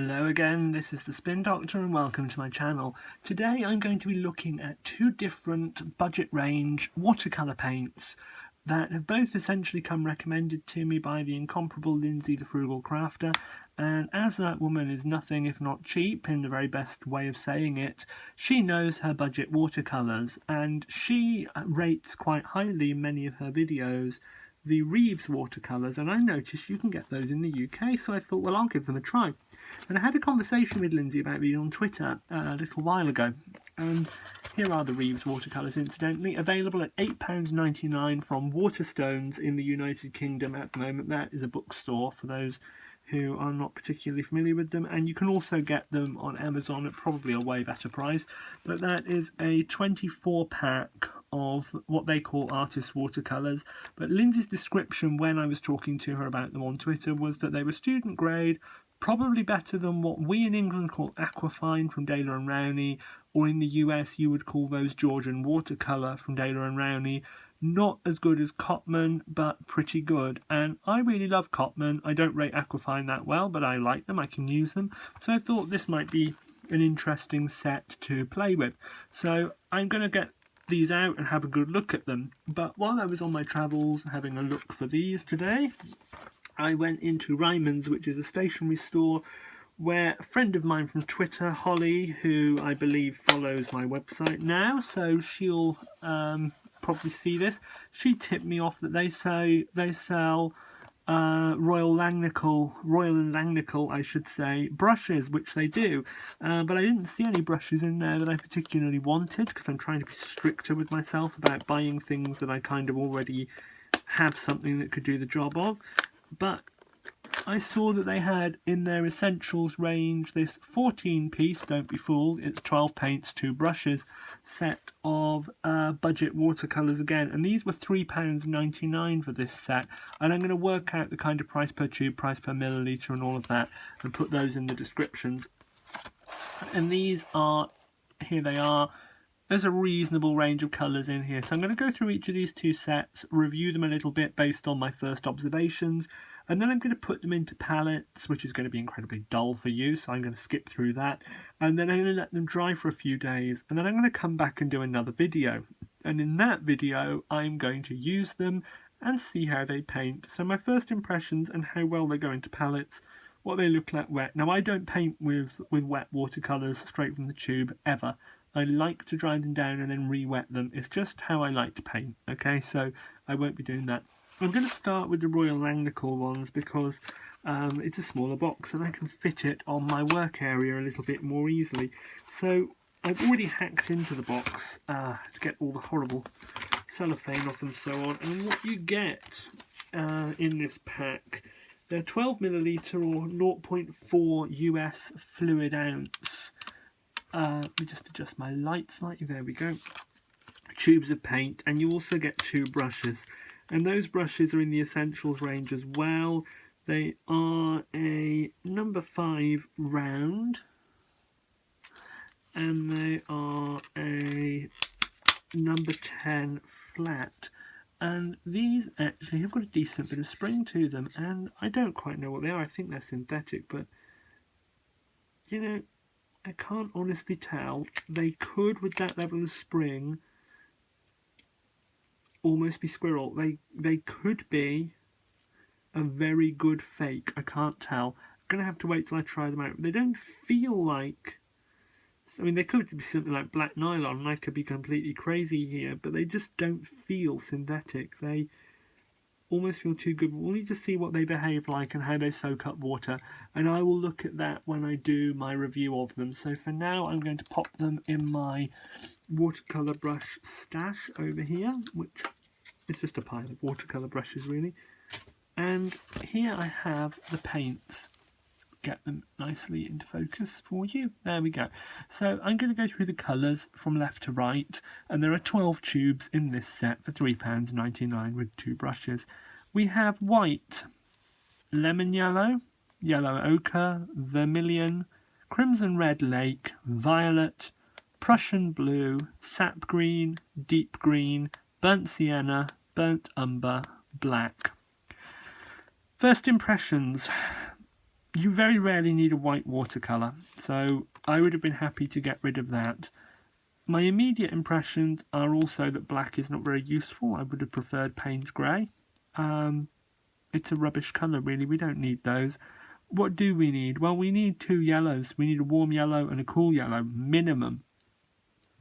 Hello again, this is the Spin Doctor and welcome to my channel. Today I'm going to be looking at two different budget range watercolour paints that have both essentially come recommended to me by the incomparable Lindsay the Frugal Crafter, and as that woman is nothing if not cheap in the very best way of saying it, she knows her budget watercolours and she rates quite highly in many of her videos the Reeves Watercolors, and I noticed you can get those in the UK, so I thought, well, I'll give them a try. And I had a conversation with Lindsay about these on Twitter a little while ago, and here are the Reeves Watercolors, incidentally, available at £8.99 from Waterstones in the United Kingdom at the moment. That is a bookstore for those who are not particularly familiar with them, and you can also get them on Amazon at probably a way better price, but that is a 24 pack of what they call artist watercolours. But Lindsay's description when I was talking to her about them on Twitter was that they were student grade, probably better than what we in England call aquafine from Daler and Rowney, or in the US you would call those Georgian watercolour from Daler and Rowney. Not as good as Cotman, but pretty good. And I really love Cotman. I don't rate aquafine that well, but I like them, I can use them. So I thought this might be an interesting set to play with. So I'm going to get these out and have a good look at them. But while I was on my travels having a look for these today, I went into Ryman's, which is a stationery store where a friend of mine from Twitter, Holly, who I believe follows my website now, so she'll probably see this. She tipped me off that they sell Royal and Langnickel, I should say, brushes, which they do. But I didn't see any brushes in there that I particularly wanted, because I'm trying to be stricter with myself about buying things that I kind of already have something that could do the job of. But I saw that they had in their essentials range this 14-piece, don't be fooled, it's 12 paints, 2 brushes, set of budget watercolours again. And these were £3.99 for this set. And I'm going to work out the kind of price per tube, price per millilitre and all of that, and put those in the descriptions. And these are, here they are. There's a reasonable range of colours in here. So I'm going to go through each of these two sets, review them a little bit based on my first observations, and then I'm going to put them into pallets, which is going to be incredibly dull for you, so I'm going to skip through that. And then I'm going to let them dry for a few days, and then I'm going to come back and do another video. And in that video, I'm going to use them and see how they paint. So my first impressions and how well they go into pallets, what they look like wet. Now, I don't paint with wet watercolours straight from the tube, ever. I like to dry them down and then re-wet them. It's just how I like to paint, okay? So I won't be doing that. I'm going to start with the Royal Langnickel ones because it's a smaller box and I can fit it on my work area a little bit more easily. So I've already hacked into the box to get all the horrible cellophane off and so on. And what you get in this pack, they're 12 millilitre or 0.4 US fluid ounce. Let me just adjust my light slightly, there we go. Tubes of paint, and you also get 2 brushes. And those brushes are in the essentials range as well. They are a number 5 round, and they are a number 10 flat. And these actually have got a decent bit of spring to them, and I don't quite know what they are. I think they're synthetic, but you know, I can't honestly tell. They could, with that level of spring, almost be squirrel. They could be a very good fake. I can't tell. I'm going to have to wait till I try them out. They don't feel like... I mean, they could be something like black nylon, and I could be completely crazy here, but they just don't feel synthetic. They almost feel too good. We'll need to see what they behave like and how they soak up water, and I will look at that when I do my review of them. So for now, I'm going to pop them in my watercolour brush stash over here, which is just a pile of watercolour brushes really. And here I have the paints. Get them nicely into focus for you. There we go. So I'm going to go through the colours from left to right, and there are 12 tubes in this set for £3.99 with 2 brushes. We have white, lemon yellow, yellow ochre, vermilion, crimson red lake, violet, Prussian blue, sap green, deep green, burnt sienna, burnt umber, black. First impressions. you very rarely need a white watercolour, so I would have been happy to get rid of that. My immediate impressions are also that black is not very useful. I would have preferred Payne's grey. It's a rubbish colour really, we don't need those. What do we need? Well, we need two yellows. We need a warm yellow and a cool yellow, minimum.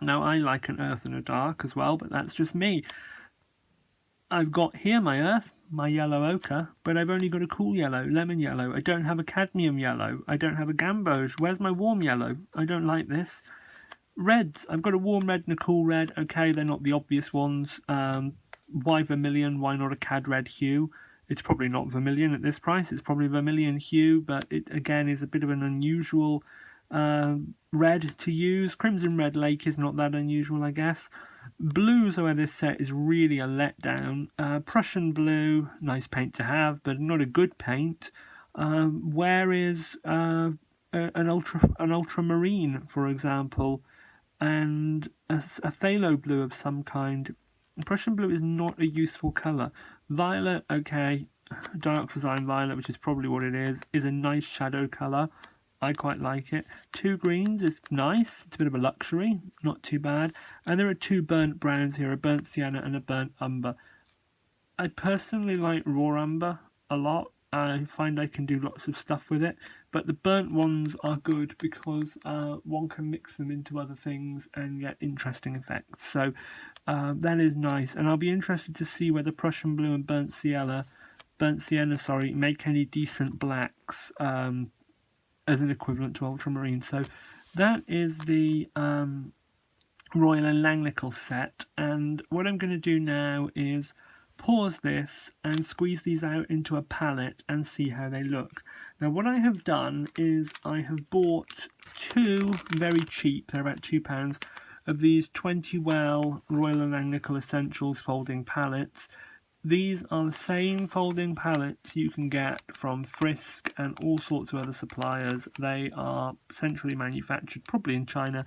Now, I like an earth and a dark as well, but that's just me. I've got here my earth, my yellow ochre, but I've only got a cool yellow, lemon yellow. I don't have a cadmium yellow. I don't have a gamboge. Where's my warm yellow? I don't like this. Reds. I've got a warm red and a cool red. Okay, they're not the obvious ones. Why vermilion? Why not a cad red hue? It's probably not vermilion at this price. It's probably vermilion hue, but it again is a bit of an unusual red to use. Crimson Red Lake is not that unusual, I guess. Blues are where this set is really a letdown. Prussian blue, nice paint to have, but not a good paint. Where is an ultramarine, for example, and a phthalo blue of some kind? Prussian blue is not a useful colour. Violet, okay, dioxazine violet, which is probably what it is a nice shadow colour. I quite like it. Two greens is nice. It's a bit of a luxury, not too bad. And there are two burnt browns here, a burnt sienna and a burnt umber. I personally like raw umber a lot. I find I can do lots of stuff with it, but the burnt ones are good because one can mix them into other things and get interesting effects. So that is nice, and I'll be interested to see whether Prussian blue and burnt sienna, make any decent blacks as an equivalent to ultramarine. So that is the Royal and Langnickel set, and what I'm going to do now is pause this and squeeze these out into a palette and see how they look. Now what I have done is I have bought two very cheap, they're about £2, of these 20 well Royal and Langnickel Essentials folding palettes. These are the same folding palettes you can get from Frisk and all sorts of other suppliers. They are centrally manufactured, probably in China,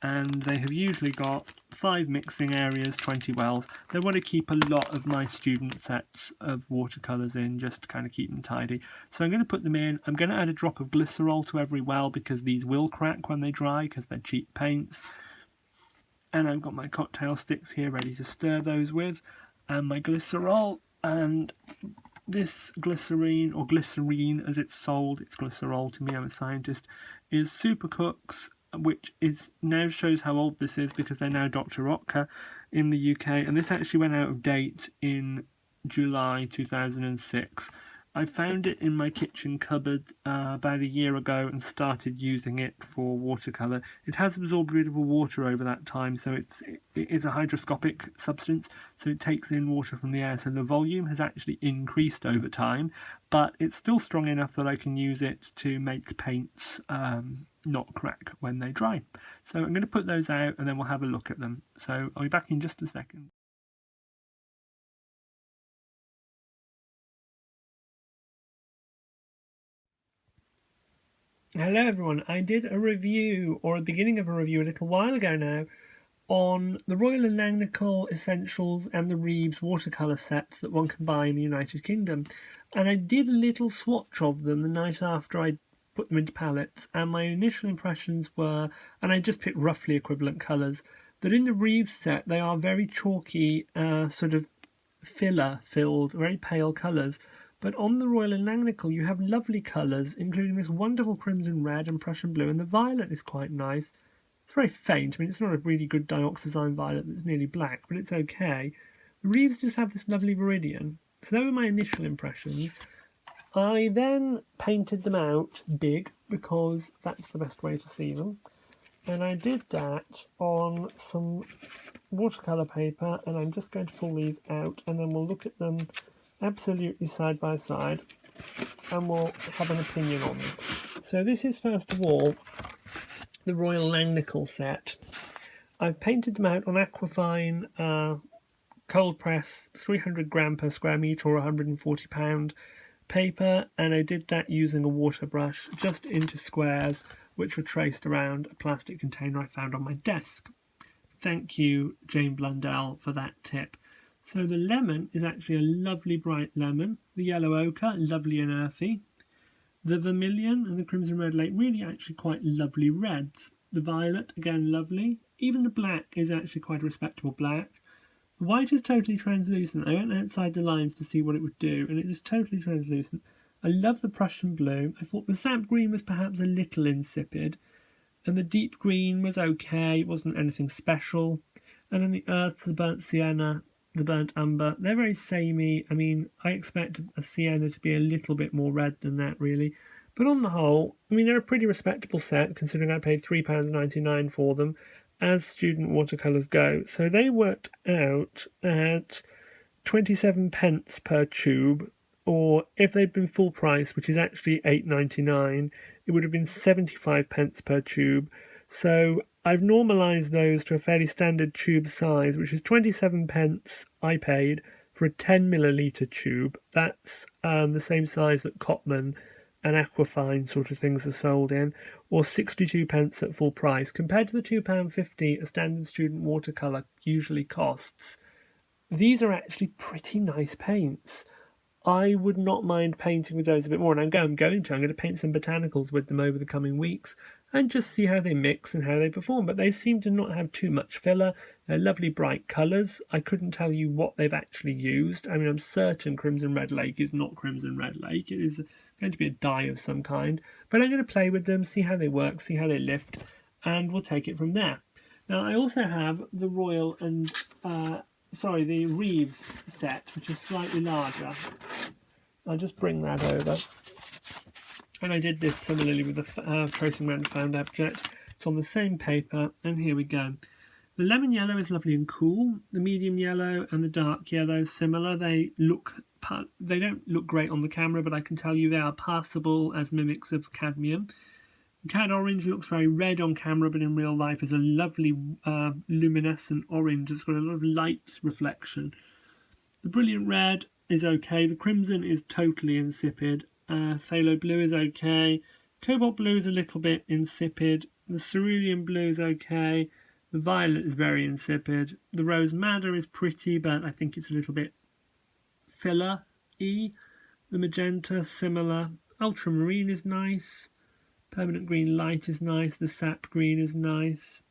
and they have usually got 5 mixing areas, 20 wells. They want to keep a lot of my student sets of watercolours in, just to kind of keep them tidy. So I'm going to put them in. I'm going to add a drop of glycerol to every well because these will crack when they dry because they're cheap paints. And I've got my cocktail sticks here ready to stir those with, and my glycerol. And this glycerine, or glycerine as it's sold, it's glycerol to me, I'm a scientist, is Supercook's, which is now shows how old this is because they're now Dr. Oetker in the UK, and this actually went out of date in July 2006. I found it in my kitchen cupboard about a year ago and started using it for watercolour. It has absorbed a bit of water over that time, so it is a hygroscopic substance, so it takes in water from the air, so the volume has actually increased over time, but it's still strong enough that I can use it to make paints not crack when they dry. So I'm going to put those out and then we'll have a look at them. So I'll be back in just a second. Hello everyone, I did a review, or a beginning of a review a little while ago now, on the Royal and Langnickel Essentials and the Reeves Watercolour sets that one can buy in the United Kingdom. And I did a little swatch of them the night after I put them into palettes, and my initial impressions were, and I just picked roughly equivalent colours, that in the Reeves set they are very chalky, sort of filler-filled, very pale colours. But on the Royal and Langnickel you have lovely colours, including this wonderful crimson red and Prussian blue, and the violet is quite nice. It's very faint. I mean, it's not a really good dioxazine violet that's nearly black, but it's okay. The Reeves just have this lovely viridian. So they were my initial impressions. I then painted them out big, because that's the best way to see them. And I did that on some watercolour paper, and I'm just going to pull these out, and then we'll look at them absolutely side by side, and we'll have an opinion on them. So this is first of all the Royal Langnickel set. I've painted them out on Aquafine cold press 300 gram per square metre or 140 pound paper, and I did that using a water brush just into squares which were traced around a plastic container I found on my desk. Thank you, Jane Blundell, for that tip. So the lemon is actually a lovely bright lemon. The yellow ochre, lovely and earthy. The Vermilion and the Crimson Red Lake, really actually quite lovely reds. The Violet, again lovely. Even the black is actually quite a respectable black. The white is totally translucent. I went outside the lines to see what it would do, and it is totally translucent. I love the Prussian blue. I thought the sap green was perhaps a little insipid, and the deep green was okay. It wasn't anything special. And then the earths, the burnt sienna, the burnt umber, they're very samey. I mean, I expect a sienna to be a little bit more red than that, really. But on the whole, I mean, they're a pretty respectable set, considering I paid £3.99 for them, as student watercolours go. So they worked out at 27 pence per tube, or if they'd been full price, which is actually £8.99, it would have been 75 pence per tube. So I've normalised those to a fairly standard tube size, which is 27 pence I paid for a 10 millilitre tube. That's the same size that Cotman and Aquafine sort of things are sold in, or 62 pence at full price, compared to the £2.50 a standard student watercolour usually costs. These are actually pretty nice paints. I would not mind painting with those a bit more, and I'm going to paint some botanicals with them over the coming weeks and just see how they mix and how they perform. But they seem to not have too much filler. They're lovely bright colours. I couldn't tell you what they've actually used. I mean, I'm certain Crimson Red Lake is not Crimson Red Lake. It is going to be a dye of some kind. But I'm going to play with them, see how they work, see how they lift, and we'll take it from there. Now, I also have the the Reeves set, which is slightly larger. I'll just bring that over. And I did this similarly with the Tracing Around Found Object. It's on the same paper, and here we go. The lemon yellow is lovely and cool. The medium yellow and the dark yellow similar. They don't look great on the camera, but I can tell you they are passable as mimics of cadmium. Cad orange looks very red on camera, but in real life is a lovely luminescent orange. It's got a lot of light reflection. The brilliant red is okay. The crimson is totally insipid. Phthalo blue is okay. Cobalt blue is a little bit insipid. The cerulean blue is okay. The violet is very insipid. The rose madder is pretty, but I think it's a little bit filler-y. The magenta, similar. Ultramarine is nice. Permanent green light is nice. The sap green is nice.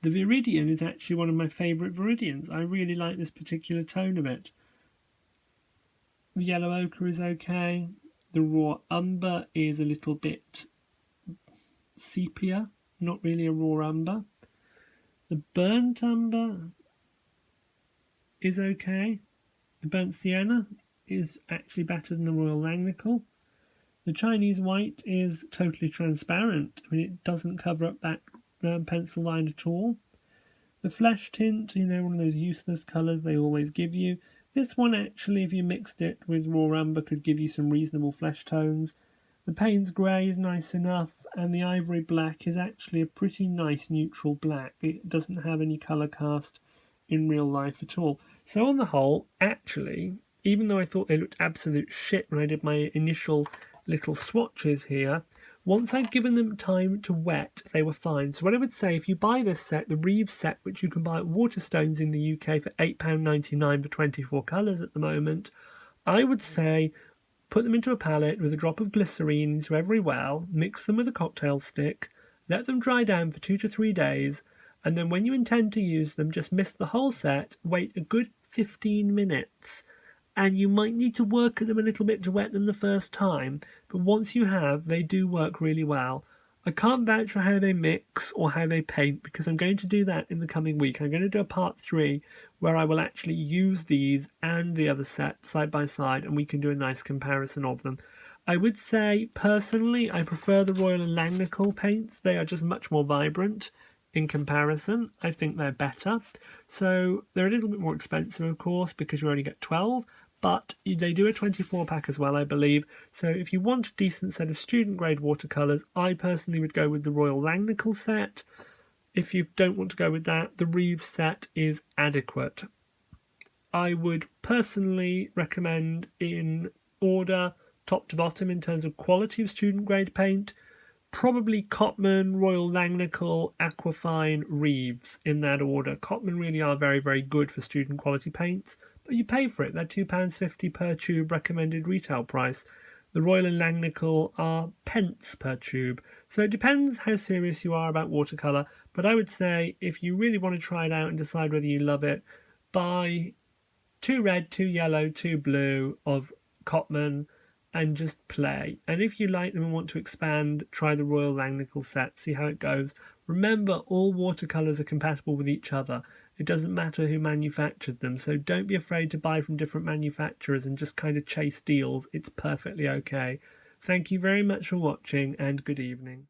The viridian is actually one of my favourite viridians. I really like this particular tone of it. The yellow ochre is okay. The raw umber is a little bit sepia, not really a raw umber. The burnt umber is okay. The burnt sienna is actually better than the Royal Langnickel. The Chinese white is totally transparent. I mean, it doesn't cover up that pencil line at all. The flesh tint, you know, one of those useless colours they always give you. This one actually, if you mixed it with raw umber, could give you some reasonable flesh tones. The Payne's grey is nice enough, and the ivory black is actually a pretty nice neutral black. It doesn't have any colour cast in real life at all. So on the whole, actually, even though I thought they looked absolute shit when I did my initial little swatches here, once I'd given them time to wet, they were fine. So what I would say, if you buy this set, the Reeves set, which you can buy at Waterstones in the UK for £8.99 for 24 colours at the moment, I would say put them into a palette with a drop of glycerine into every well, mix them with a cocktail stick, let them dry down for 2 to 3 days, and then when you intend to use them, just mist the whole set, wait a good 15 minutes, and you might need to work at them a little bit to wet them the first time, but once you have, they do work really well. I can't vouch for how they mix or how they paint, because I'm going to do that in the coming week. I'm going to do a part 3 where I will actually use these and the other set side by side, and we can do a nice comparison of them. I would say, personally, I prefer the Royal and Langnickel paints. They are just much more vibrant in comparison. I think they're better. So they're a little bit more expensive, of course, because you only get 12, but they do a 24 pack as well, I believe. So if you want a decent set of student grade watercolours, I personally would go with the Royal Langnickel set. If you don't want to go with that, the Reeves set is adequate. I would personally recommend, in order top to bottom in terms of quality of student grade paint, probably Cotman, Royal Langnickel, Aquafine, Reeves, in that order. Cotman really are very, very good for student quality paints, but you pay for it. They're £2.50 per tube recommended retail price. The Royal and Langnickel are pence per tube. So it depends how serious you are about watercolour, but I would say if you really want to try it out and decide whether you love it, buy 2 red, 2 yellow, 2 blue of Cotman and just play. And if you like them and want to expand, try the Royal Langnickel set, see how it goes. Remember, all watercolours are compatible with each other. It doesn't matter who manufactured them, so don't be afraid to buy from different manufacturers and just kind of chase deals. It's perfectly okay. Thank you very much for watching, and good evening.